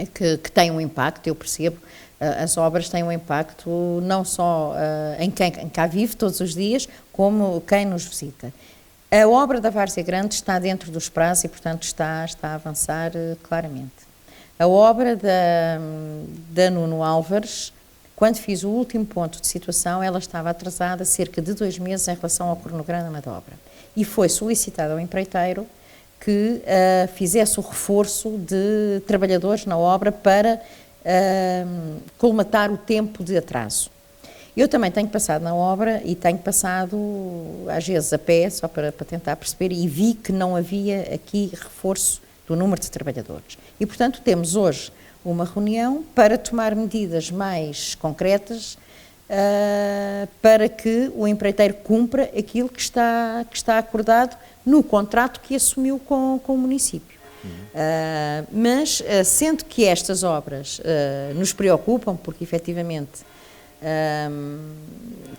que tem um impacto, eu percebo, as obras têm um impacto não só em quem cá vive todos os dias, como quem nos visita. A obra da Várzea Grande está dentro dos prazos e, portanto, está a avançar claramente. A obra da Nuno Álvares, quando fiz o último ponto de situação, ela estava atrasada cerca de 2 meses em relação ao cronograma da obra. E foi solicitado ao empreiteiro que fizesse o reforço de trabalhadores na obra para colmatar o tempo de atraso. Eu também tenho passado na obra e tenho passado, às vezes, a pé, só para tentar perceber, e vi que não havia aqui reforço do número de trabalhadores. E, portanto, temos hoje uma reunião para tomar medidas mais concretas para que o empreiteiro cumpra aquilo que está acordado no contrato que assumiu com o município. Mas, sendo que estas obras nos preocupam, porque efetivamente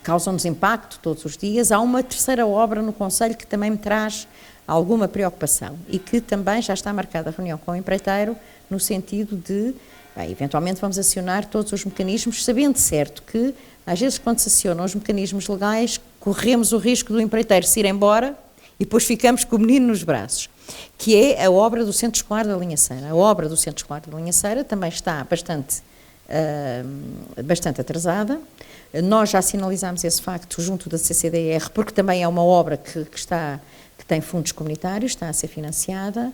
causam-nos impacto todos os dias, há uma terceira obra no concelho que também me traz alguma preocupação e que também já está marcada a reunião com o empreiteiro no sentido de, eventualmente vamos acionar todos os mecanismos, sabendo certo que às vezes quando se acionam os mecanismos legais corremos o risco do empreiteiro se ir embora e depois ficamos com o menino nos braços, que é a obra do Centro Escolar da Linha Ceira. A obra do Centro Escolar da Linha Ceira também está bastante atrasada. Nós já sinalizámos esse facto junto da CCDR, porque também é uma obra que tem fundos comunitários, está a ser financiada,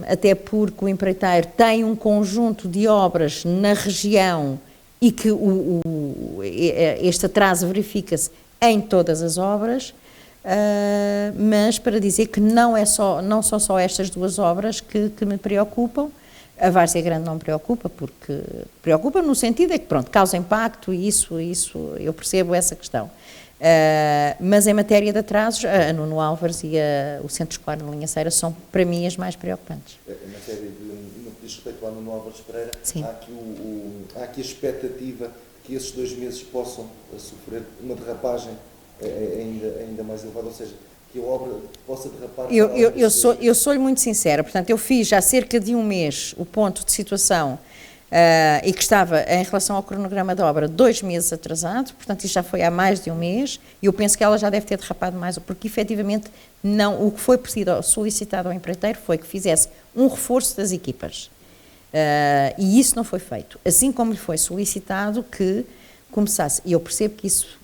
até porque o empreiteiro tem um conjunto de obras na região e que este atraso verifica-se em todas as obras, mas para dizer que não são só estas duas obras que me preocupam. A Várzea Grande não me preocupa, porque preocupa no sentido é que, pronto, causa impacto e isso eu percebo essa questão. Mas em matéria de atrasos, a Nuno Álvares e o Centro Escolar de Linha Ceira são, para mim, as mais preocupantes. Em matéria no que diz respeito ao Nuno Álvares Pereira, sim, há aqui a expectativa que esses 2 meses possam sofrer uma derrapagem ainda mais elevada, ou seja, que a obra possa derrapar... Eu sou-lhe muito sincera, portanto, eu fiz há cerca de 1 mês o ponto de situação e que estava, em relação ao cronograma da obra, 2 meses atrasado, portanto, isso já foi há mais de 1 mês, e eu penso que ela já deve ter derrapado mais, porque efetivamente o que foi solicitado ao empreiteiro foi que fizesse um reforço das equipas, e isso não foi feito, assim como lhe foi solicitado que começasse, e eu percebo que isso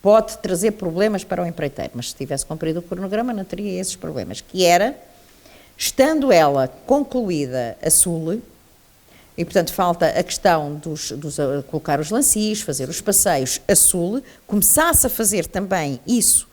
pode trazer problemas para o empreiteiro, mas se tivesse cumprido o cronograma não teria esses problemas, que era, estando ela concluída a sul, e portanto falta a questão colocar os lancis, fazer os passeios a sul, começasse a fazer também isso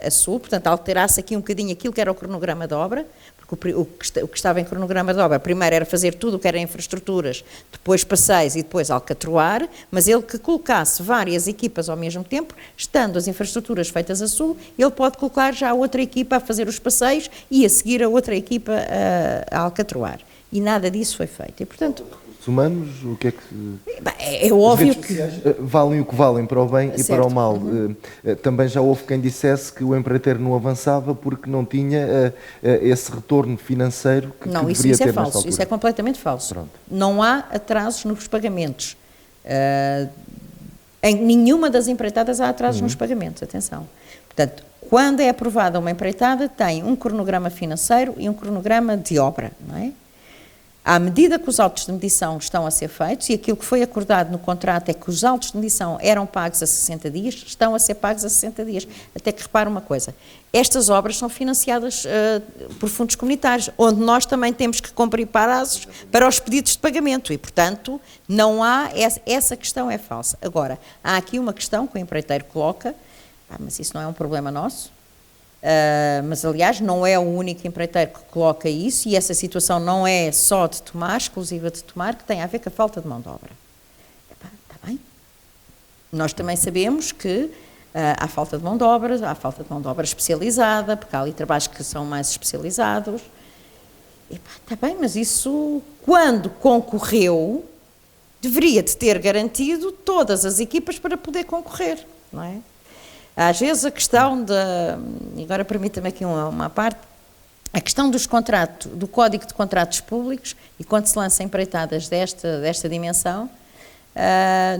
a sul, portanto alterasse aqui um bocadinho aquilo que era o cronograma da obra, porque o que estava em cronograma de obra, primeiro era fazer tudo o que era infraestruturas, depois passeios e depois alcatroar, mas ele que colocasse várias equipas ao mesmo tempo, estando as infraestruturas feitas a sul, ele pode colocar já a outra equipa a fazer os passeios e a seguir a outra equipa a alcatroar. E nada disso foi feito. E, portanto, os humanos, o que é que... É óbvio que... valem o que valem para o bem e certo, para o mal. Também já houve quem dissesse que o empreiteiro não avançava porque não tinha esse retorno financeiro que não, deveria ter. Não, isso é falso, isso é completamente falso. Pronto. Não há atrasos nos pagamentos. Em nenhuma das empreitadas há atrasos nos pagamentos, atenção. Portanto, quando é aprovada uma empreitada, tem um cronograma financeiro e um cronograma de obra, não é? À medida que os autos de medição estão a ser feitos, e aquilo que foi acordado no contrato é que os autos de medição eram pagos a 60 dias, estão a ser pagos a 60 dias. Até que repara uma coisa, estas obras são financiadas por fundos comunitários, onde nós também temos que cumprir prazos para os pedidos de pagamento e, portanto, não há, essa questão é falsa. Agora, há aqui uma questão que o empreiteiro coloca, mas isso não é um problema nosso. Mas aliás não é o único empreiteiro que coloca isso e essa situação não é só de Tomar, exclusiva de Tomar, que tem a ver com a falta de mão de obra. Está bem? Nós também sabemos que há falta de mão de obra, há falta de mão de obra especializada, porque há ali trabalhos que são mais especializados. Está bem, mas isso, quando concorreu, deveria de ter garantido todas as equipas para poder concorrer, não é? Às vezes a questão agora permita-me aqui uma parte, a questão do Código de Contratos Públicos, e quando se lança empreitadas desta dimensão,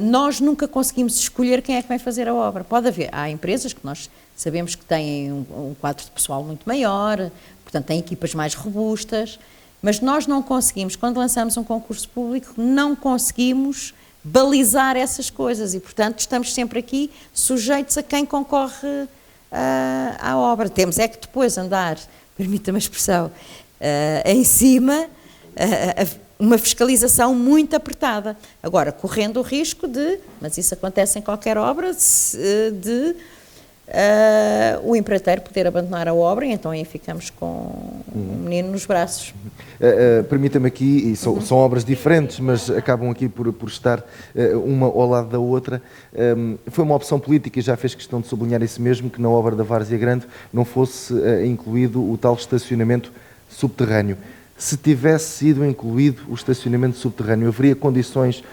nós nunca conseguimos escolher quem é que vai fazer a obra. Pode haver, há empresas que nós sabemos que têm um quadro de pessoal muito maior, portanto têm equipas mais robustas, mas nós não conseguimos, quando lançamos um concurso público, não conseguimos balizar essas coisas e, portanto, estamos sempre aqui sujeitos a quem concorre à obra. Temos é que depois andar, permita-me a expressão, em cima, uma fiscalização muito apertada. Agora, correndo o risco mas isso acontece em qualquer obra, o empreiteiro poder abandonar a obra, e então aí ficamos com um menino nos braços. Permita-me aqui, e são obras diferentes, mas acabam aqui por estar uma ao lado da outra. Foi uma opção política, e já fez questão de sublinhar isso mesmo, que na obra da Várzea Grande não fosse incluído o tal estacionamento subterrâneo. Se tivesse sido incluído o estacionamento subterrâneo, haveria condições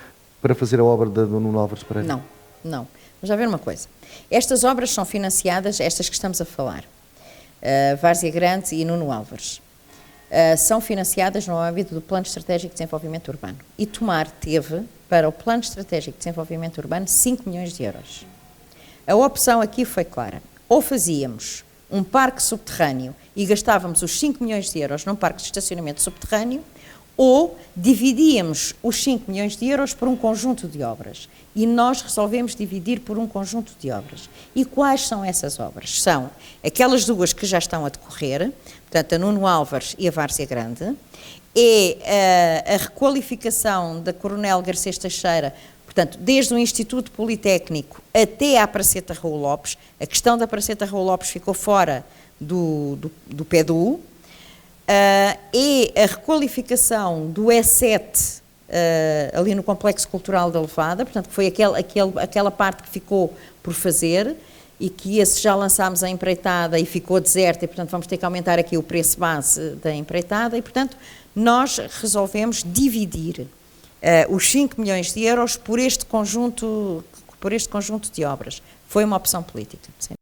para fazer a obra da Nuno Álvares Pereira? Não. Vamos já ver uma coisa. Estas obras são financiadas, estas que estamos a falar, Várzea Grande e Nuno Álvares, são financiadas no âmbito do Plano Estratégico de Desenvolvimento Urbano. E Tomar teve, para o Plano Estratégico de Desenvolvimento Urbano, 5 milhões de euros. A opção aqui foi clara. Ou fazíamos um parque subterrâneo e gastávamos os 5 milhões de euros num parque de estacionamento subterrâneo, ou dividíamos os 5 milhões de euros por um conjunto de obras. E nós resolvemos dividir por um conjunto de obras. E quais são essas obras? São aquelas duas que já estão a decorrer, portanto, a Nuno Álvares e a Várzea Grande, é a requalificação da Coronel Garcês Teixeira, portanto, desde o Instituto Politécnico até à Praceta Raul Lopes. A questão da Praceta Raul Lopes ficou fora do PEDU. É a requalificação do E7 ali no Complexo Cultural da Levada, portanto, que foi aquela parte que ficou por fazer e que esse já lançámos a empreitada e ficou deserta, e, portanto, vamos ter que aumentar aqui o preço base da empreitada e, portanto, nós resolvemos dividir os 5 milhões de euros por este conjunto de obras. Foi uma opção política, sem